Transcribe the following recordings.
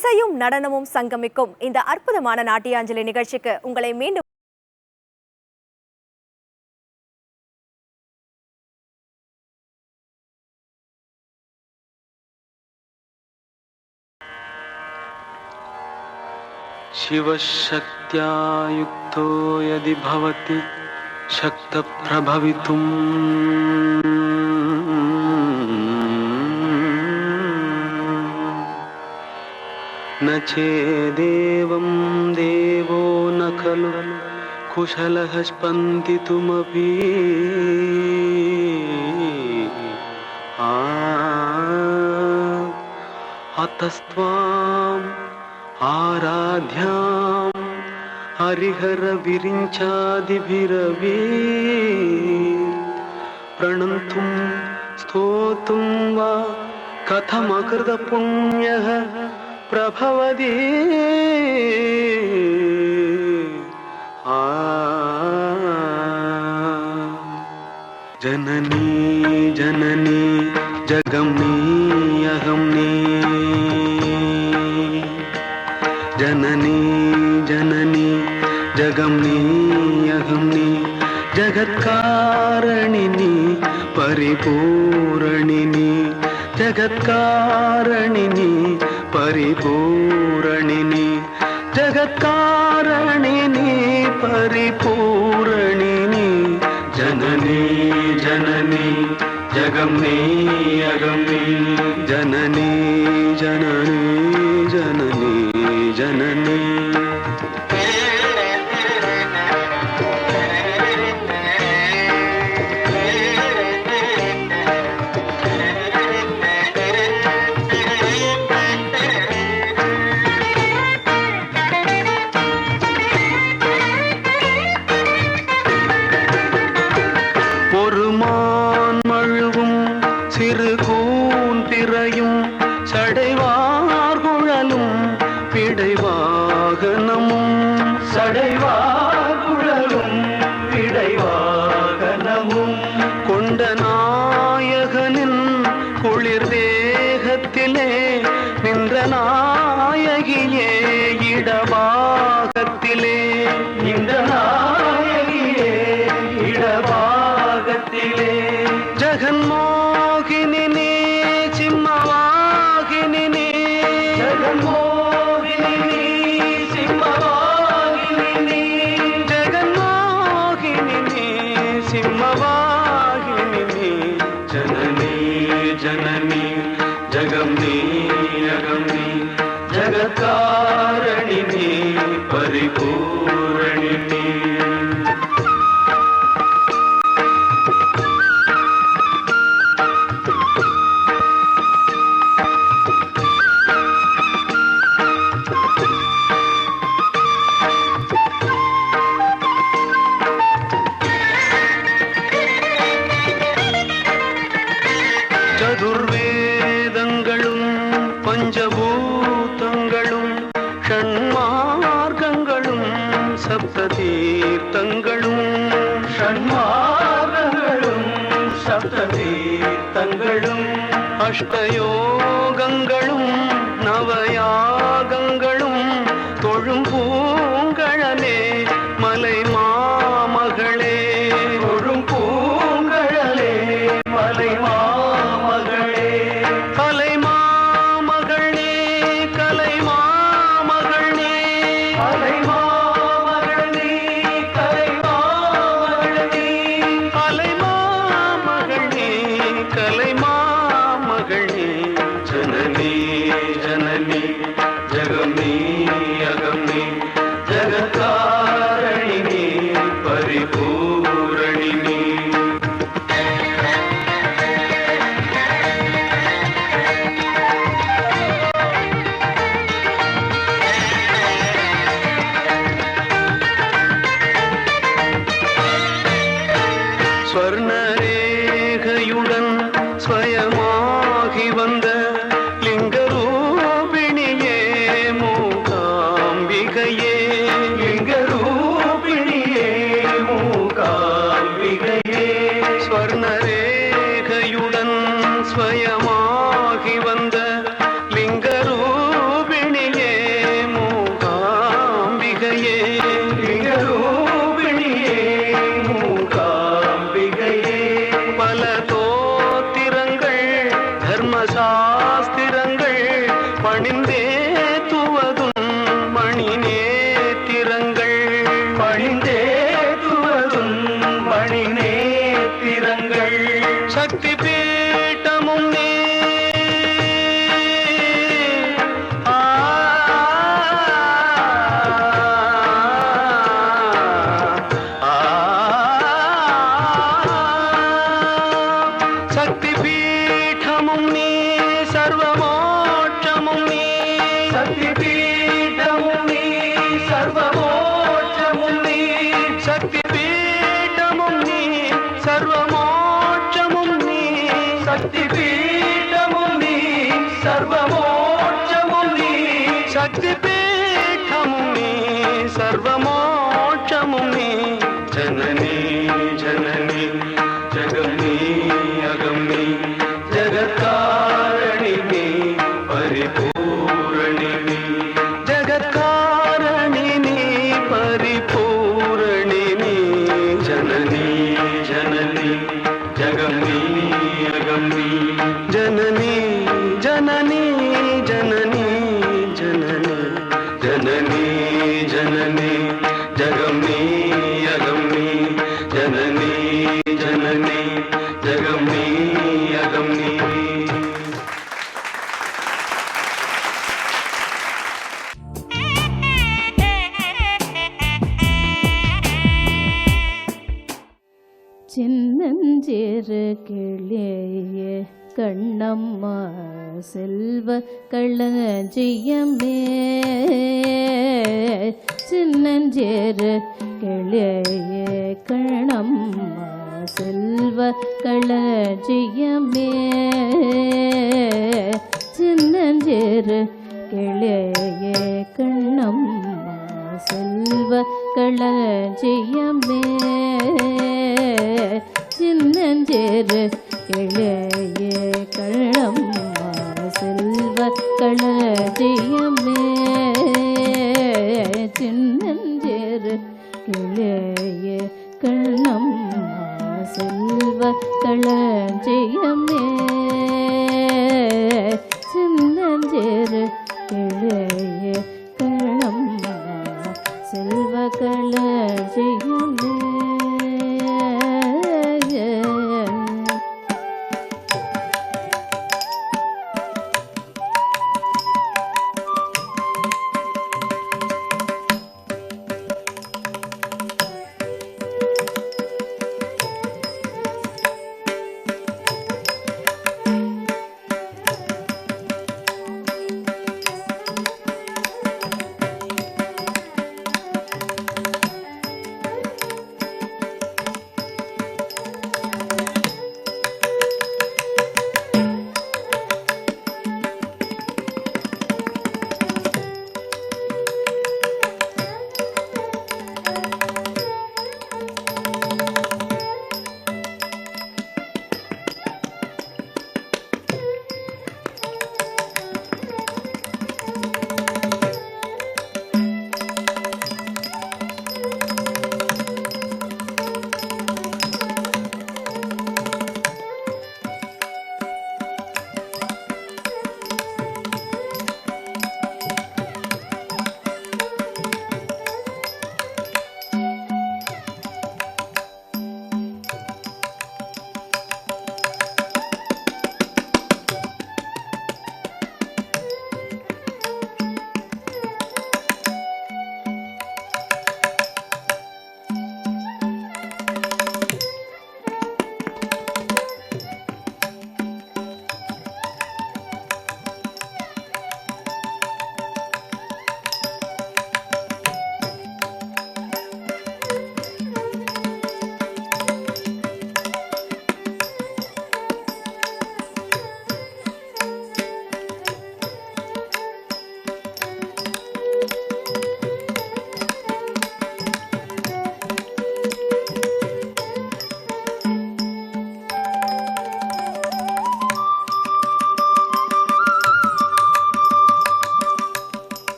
இசையும் நடனமும் சங்கமிக்கும் இந்த அற்புதமான நாட்டியாஞ்சலி நிகழ்ச்சிக்கு உங்களை மீண்டும் शिवशक्त्या युक्तो यदि भवति शक्तप्रभवितुम् न चेदेवं देवो न खलु कुशलः स्पन्दितुमपि अतस्त्वाम् आराध्यां हरिहर विरिञ्चादिभिरवी प्रणन्तुं स्तोतुं वा कथमकृतपुण्यः प्रभवति जननी जननी जगमनी अहमनी जननी जननी जगमनी अहमनी जगत्कारणिनी परिपूरणिनी जगत्कारणिनी परिपूरणिनी जगत्कारणिनी परिपूरणिनी जननी जननी जगमनी अगमनी जननी जननी जननी जननी நாயகியே இடபாகத்திலே இந்த நாயகியே இடபாகத்திலே ஜெகன்மோகினி நீ சிம்மவாகினி நீ ஜெகன்மோகினி நீ சிம்மவாகினி நீ ஜெகன்மோகினி நீ சிம்மவாகினி நீ ஜனனி ஜனனி जगमनी अगमनी जगत्कारणिनी परिपूरणिनी பஞ்சபூதங்களும் ஷண்மார்க்கங்களும் சப்ததீர்த்தங்களும் ஷண்மார்க்கங்களும் சப்ததீர்த்தங்களும் அஷ்டயோகங்களும் நவயாகங்களும் தொழும் பூங்கழலே மலை மாமகளே தொழும் பூங்கழலே மலை மாமகளே கலை जननी जगमनी अगमनी जगत्कारणिनी परिपूरणिनी ஸ்வர்ணரேகையுடன் ஸ்வயமாகி வந்த ஸ்வயமாகி வந்த லிங்கரூபிணியே தர்மசாஸ்திரங்கள் பணிந்தே துவதும் மணி நேத்திரங்கள் பணிந்தே துவதும் மணி நேத்திரங்கள் சக்தி பீட்டமும் நீ சக்தி பீட்டமும் நீ சர்வமோட்சமும் நீ சக்தி பீட்டமும் நீ சர்வமோட்சமும் நீ சக்தி பீட்டமும் நீ சர்வமோட்சமும் நீ சக்தி பீட்டமும் நீ சர்வமோட்சமும் நீ சக்தி பீட்டமும் நீ சர்வமோட்சமும் நீ ஜனனி ஜனனி ஜகம் நீ அகம் நீ ஜகத்காரணி நீ பரிபூரணி நீ ஜகத்காரணி நீ பரிபூரணி நீ ஜனனி ஜனனி ஜகம் நீ அகம் நீ ஜனனி ஜனனி ஜனனி ஜனனி ஜனனி ஜனனி ஜகம் நீ அகம் நீ ஜனனி ஜனனி ஜகம் நீ அகம் நீ சின்னஞ்சிறு கிளியே கண்ணம்மா செல்வ களஞ்சியமே சின்னஞ்சிறு கிளியே கண்ணம்மா செல்வ களஞ்சியமே சின்னஞ்சிறு கிளியே கண்ணம்மா செல்வ களஞ்சியமே சின்னஞ்சிறு கிளியே கண்ணம்மா செல்வ களஞ்சியமே சின்னஞ்சிறு கிளியே கண்ணம்மா செல்வ களஞ்சியமே சின்னஞ்சிறு கிளியே கண்ணம்மா செல்வ களஞ்சியமே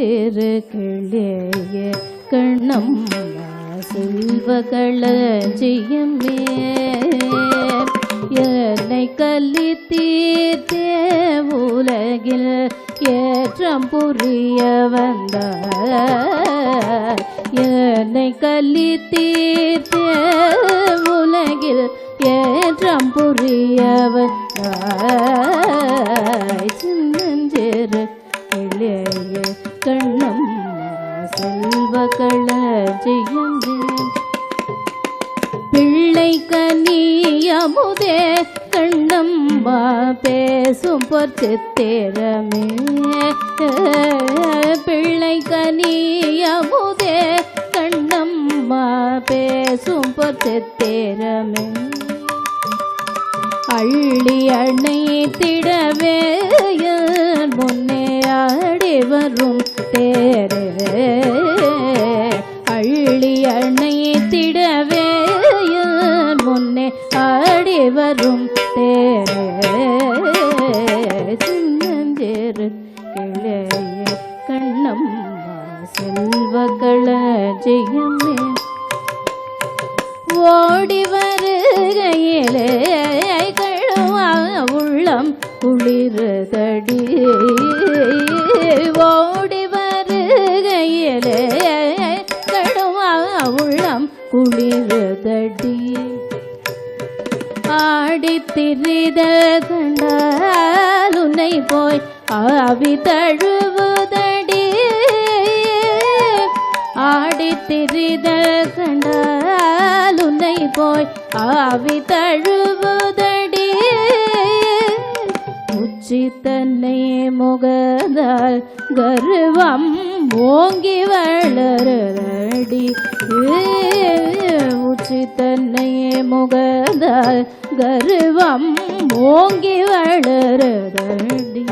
சின்னஞ்சேறு கிளிய கண்ணம்மா செல்வ களஞ்சியமே என்னை கல்லி தீர்த்தே உலகில் ஏற்றம் புரிய வந்தார் என்னை கல்லி தீர்த்தே உலகில் ஏற்றம் புரிய வந்தார் சின்னஞ்சேறு கிளிய கண்ணம்மா செல்வ களஞ்சியமே பிள்ளை கனியமுதே கண்ணம்மா பேசும் பொற்சித்திரமே பிள்ளை கனியமுதே கண்ணம்மா பேசும் பொற்சித்திரமே அள்ளி அணைத்திடவே முன்னே ஆடி வரும் தேரே அள்ளி அணைத்திடவே முன்னே ஆடி வரும் தேரே சின்னஞ்சேறு கிளிய கண்ணம்மா செல்வ களஞ்சியமே ஓடி வருகையிலே கழுவா உள்ளம் குளிர்தடி ஓடி வருகையிலே கழுவா உள்ளம் குளிர்தடி ஆடி திரித கண்டால் உன்னை போய் ஆவி தழுவுதடி ஆடி திரித கண்டால் உன்னை போய் ஆவி தழுவுதடி உச்சி தன்னை முகதால் கர்வம் ஓங்கி வளரடி உச்சி தன்னை முகதால் கர்வம் ஓங்கி வளரடி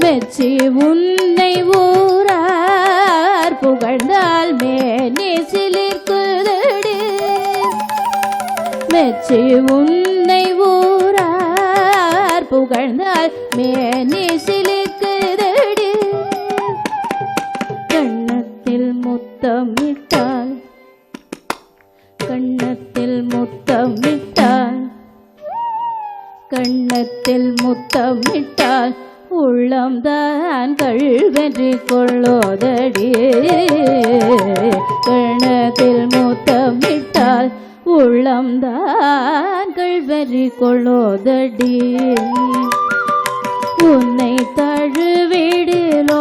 மெச்சி உன்னை ஊரார் புகழ்ந்தால் மேனி சிலிர்க்குதடி மெச்சி உன்னை ஊரார் புகழ்ந்தால் மேனி சிலிர்க்குதடி கண்ணத்தில் முத்தமிட்டால் கண்ணத்தில் முத்தமிட்டால் கண்ணத்தில் முத்தமிட்டால் உள்ளம்தான் கள்வென்றி கொள்ளோதடி கண்ணத்தில் முத்தமிட்டால் உள்ளம்தான் கள்வெறி கொள்ளோதடி உன்னை தழுவிடிலோ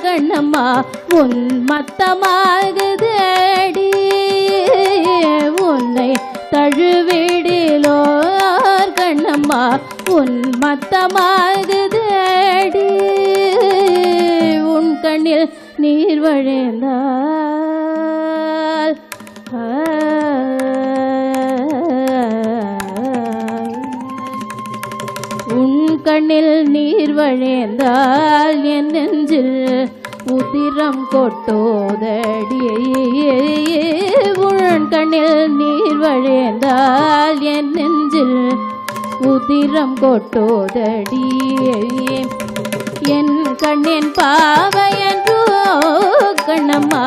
கண்ணம்மா உன் மத்தமாகுதடி உன்னை தழுவிடிலோ கண்ணம்மா உன் மத்தமாகுதடி உன் கண்ணில் நீர் வழிந்தால் உன் கண்ணில் நீர் வழிந்தால் என் நெஞ்சில் உதிரம் கொட்டோதடி உன் கண்ணில் நீர் வழிந்தால் என் நெஞ்சில் உதிரம் கொட்டோதடி என் கண்ணின் பாவையன்றோ கண்ணம்மா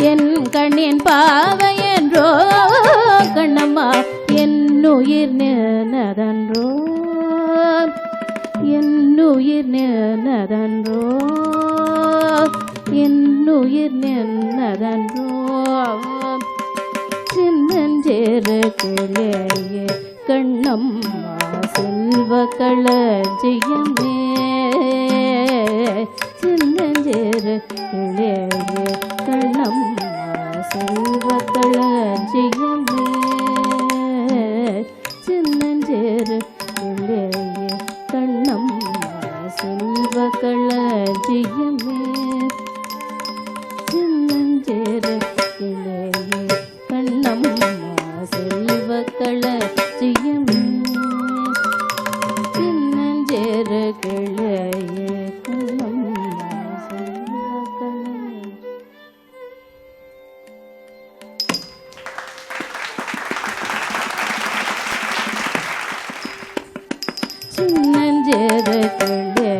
என் கண்ணின் பாவையன்றோ கண்ணம்மா என் உயிர் நின்னதன்றோ என் உயிர் நின்னதன்றோ என் உயிர் நின்னதன்றோ சின்னஞ்சேறு கிளிய கண்ணம்மா செல்வ களஞ்சியமே சின்னஞ்சேறு கிளிய கண்ணம்மா செல்வ களஞ்சியமே சின்னஞ்சேறு கிளிய கண்ணம்மா செல்வ களஞ்சியமே சின்னஞ்சேறு கிளிய கண்ணம்மா செல்வ களஞ்சியமே சின்னஞ்சேறு கிளிய கண்ணம்மா செல்வ களஞ்சியமே சின்னஞ்சேறு கிளிய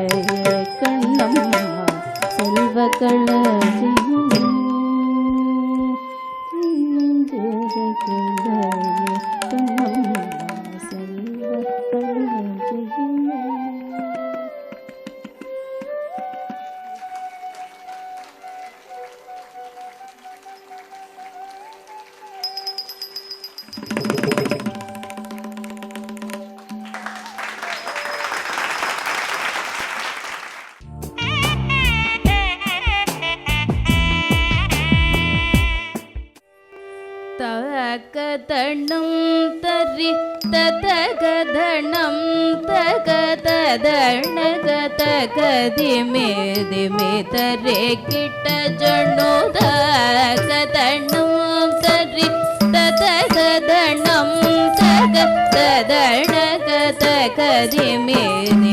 கண்ணம்மா தரி ததகதணம் தகததணகதகதிமே திமே தரே கிட்ட ஜணுதகதணம் தரி ததகதணம் தகததணகதகதிமே திமே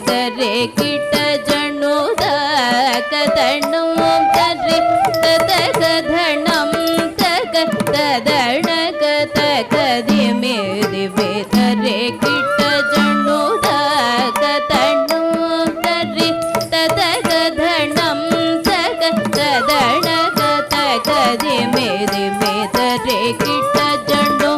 தரே கிட்ட ஜணுதகதணம் தரி ததகதணம் தகததணகதகதிமே திமே தரே கிட்ட ஜணுதகதணம் தரி ததகதணம் தகததணகதகதிமே திமே தரே கிட்ட ஜணு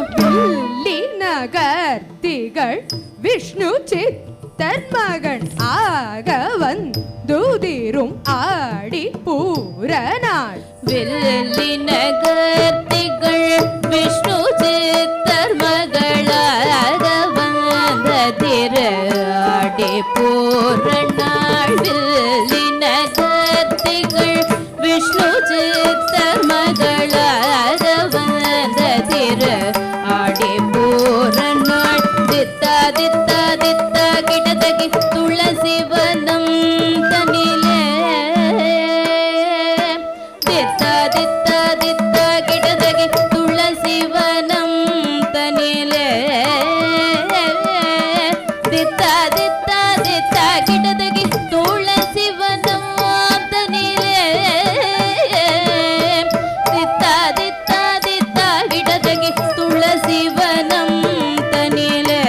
நகர் திகழ் விஷ்ணு சித்தர் மகன் ஆகவன் துதிரும் ஆடி பூரநாள் வெள்ளி நகர் திகழ் விஷ்ணு சித்தர் மகளாக வந்த திரு ஆடி பூரநாள் வெள்ளி நகர் திகழ் விஷ்ணு சித்தர் மகளாக வந்த திரு ஆடி பூரநாள் தித்தா தித்தா தித்தா கிடதகி துளசி வனம் தனிலே தித்தா தித்தா தித்தா கிடதகி துளசி வனம் தனிலே தித்தா தித்தா தித்தா கிடதகி துளசி வனம் தனிலே தித்தா தித்தா தித்தா கிடதகி துளசி வனம் தனிலே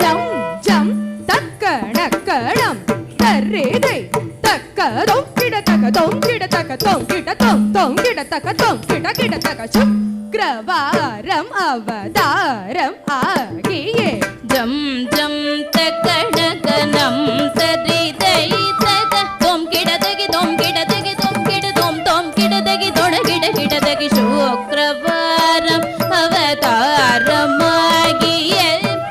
ஜம் ஜம் தக்கணக்கணம் தரிதை தக்கதொம் கிடதகதொம் கிடதகதொம் கிடதொம் தொம் கிடதகதொம் கிடகிடதக சுக்கிரவாரம் அவதாரம் ஆகியே ஜம் ஜம் தக்கணகனம் தரிதை தக தொம் கிடதகி தொம் கிடதகி தொம் கிடதொம் தொம் கிடதகி தொட கிடகிடதகி சுக்கிரவாரம் அவதாரமாகிய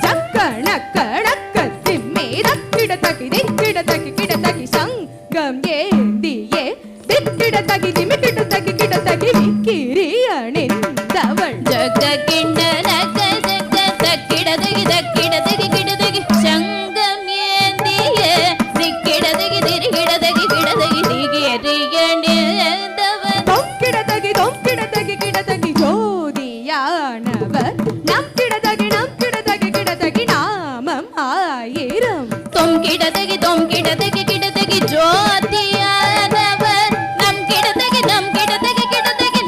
சக்கணக்கணக்கத்திமே தக்கிடதகி திக்கிடதகி கிடதகி சங்கம் ஏந்தியே திக்கிடதகி திமிக்கிடதகி கிடதகி விக்கிரி அணிந்தவள் ஜக கிண்ணனக ஜக தக்கிடதகி தக்கிடதகி கிடதகி சங்கம் ஏந்திய திக்கிடதகி திரிகிடதகி கிடதகி திகிரியணிந்தவன் தொங்கிடதகி தொங்கிடதகி கிடதகி ஜோதியானவர் நம் கிடதகி கிடதகி நாமம் ஆயிரம் தொம் கிடதகி கிடதகி ஜோதியானவர் நம் கிடதகி கிடதகி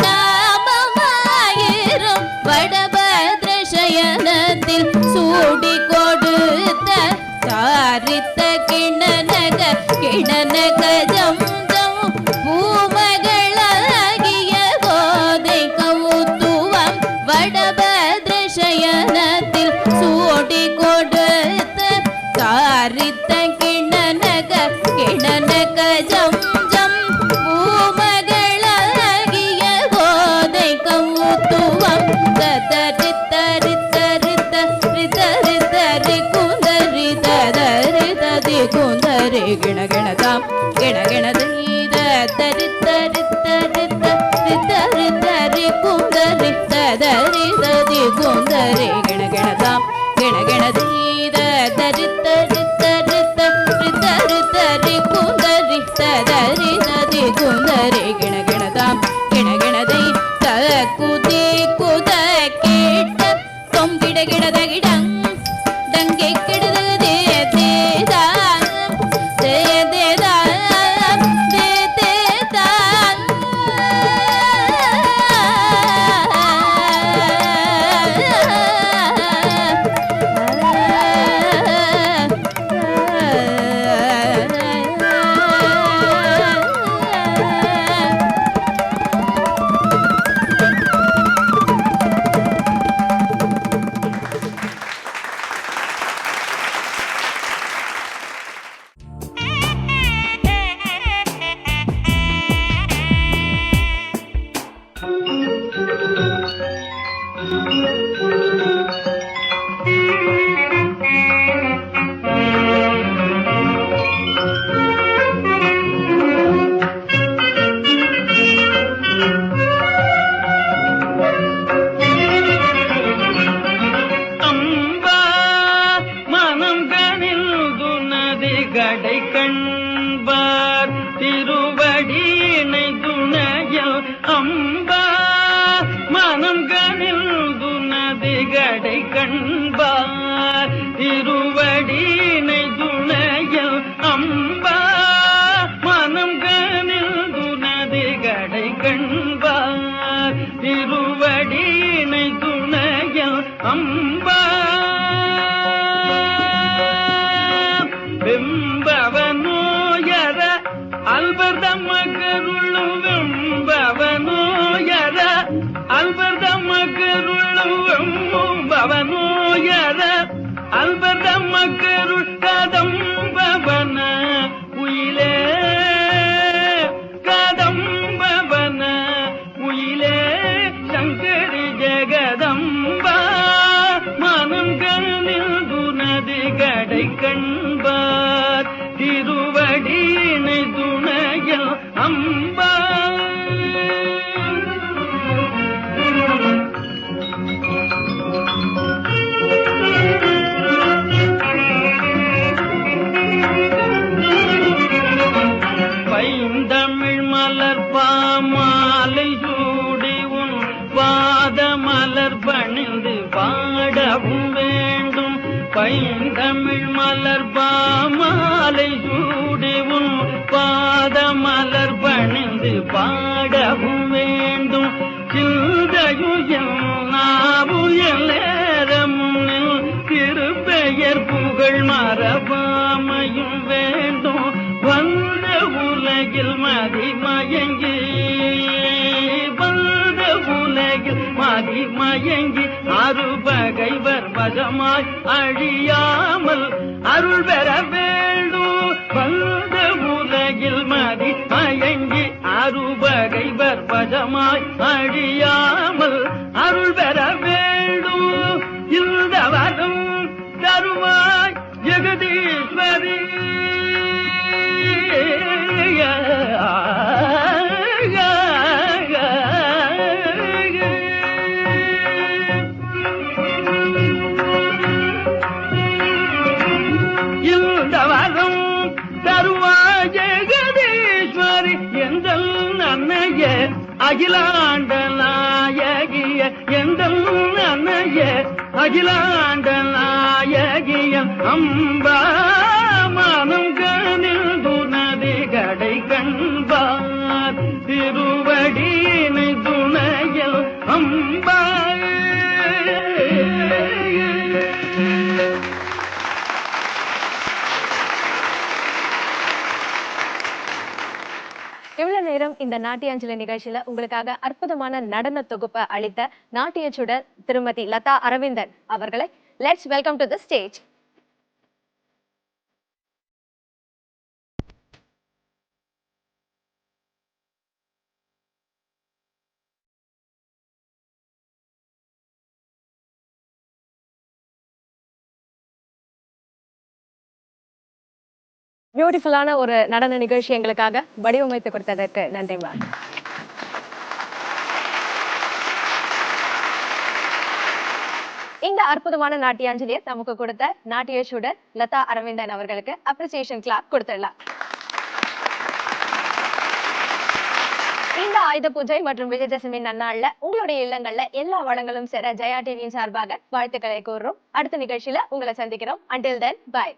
நாமமாயிரம் வடபத்ர சயனத்தில் சூடி கொடுத்த சாரித்த கிணனக ஜம் ஜம் பூமகளாகிய போதை கவுத்துவம் வடபத்ர சயனத்தில் சூடி கொடுத்த சாரித்த கிணனக ஜம் ஜம் பூமகளாகிய போதை கவுத்துவம் ததரித்தரித்தரித்தரித்தரித்தரி குந்தரி ததரிததி குந்தரி கிணகிணதாம் கிணகிணதீத தரித்தரித்தரித்தரித்தரித்தரி குந்தரி ததரிததி குந்தரி கிணகிணதாம் கிணகிணதீத தரித்தரித்தரித்தரித்தரித்தரி குந்தரி ததரிததி குந்தரி கிணகிணதாம் கிணகிணதை தகுதி குத கேட்ட தொம் கிடகிடதகிடம் டங்கை கிடதே தேதான் தேதான் தேதான் கடை கண்பார் திருவடியினை துணையில் அம்பா மனம் கனில் துனது கடை கண்பார் திருவடியினை துணையில் அம்பா வெம்பவனோயர அல்பர்தமகருளு வெம்பவனோயர அல்பர்தமகருளு வெம்பவனோயர அல்பர்தமகருள் கதம்பவன உயிலே கதம்பவன உயிலே சங்கரி ஜெகதம்பா மனம் கனில் துனது கடை கண்பார் திருவடியினை துணையில் அம்பா பைந்தமிழ் மலர் பாமாலை சூடி உன் பாத மலர் பணிந்து பாடவும் வேண்டும் பைந்தமிழ் மலர் பாமாலை சூடி உன் பாத மலர் பணிந்து பாடவும் வேண்டும் சிந்தையுயல் நாவுயல் நேரமுனில் திருப்பெயர் புகழ் மரபாமையும் வேண்டும் வந்த உலகில் மதிமயங்கி வந்த உலகில் மதிமயங்கி அறுபகைவர் வசமாய் அழியாமல் அருள் பெற வேண்டும் வந்த உலகில் மதிமயங்கி அறுபகைவர் வசமாய் அழியாமல் அருள் பெற வேண்டும் இந்த வரம் தருவாய் ஜெகதீஸ்வரி இந்தவரம் தருவாய் ஜெகதீஸ்வரி எந்தல் அன்னைய அகிலாண்ட நாயகிய எந்தல் அன்னைய அகிலாண்ட நாயகிய அம்பா மனம் கனில் துனது கடை கண்பார் திருவடியினை துணையில் அம்பா இவ்வளவு நேரம் இந்த நாட்டியாஞ்சலி நிகழ்ச்சியில உங்களுக்காக அற்புதமான நடன தொகுப்பை அளித்த நாட்டிய சுடர் திருமதி லதா அரவிந்தன் அவர்களை let's welcome to the stage. பியூட்டிஃபுல்லான ஒரு நடன நிகழ்ச்சி எங்களுக்காக வடிவமைத்து கொடுத்ததற்கு நன்றி மேம். இந்த அற்புதமான நாட்டியாஞ்சலியை நமக்கு கொடுத்த நாட்டிய சுடர் லதா அரவிந்தன் அவர்களுக்கு அப்ரிசியேஷன் கிளாப் கொடுத்துடலாம். இந்த ஆயுத பூஜை மற்றும் விஜயதசமி நன்னாள்ல உங்களுடைய இல்லங்கள்ல எல்லா வளங்களும் சேர ஜெயா டிவியின் சார்பாக வாழ்த்துக்களை கூறுறோம். அடுத்த நிகழ்ச்சியில உங்களை சந்திக்கிறோம். Until then, bye.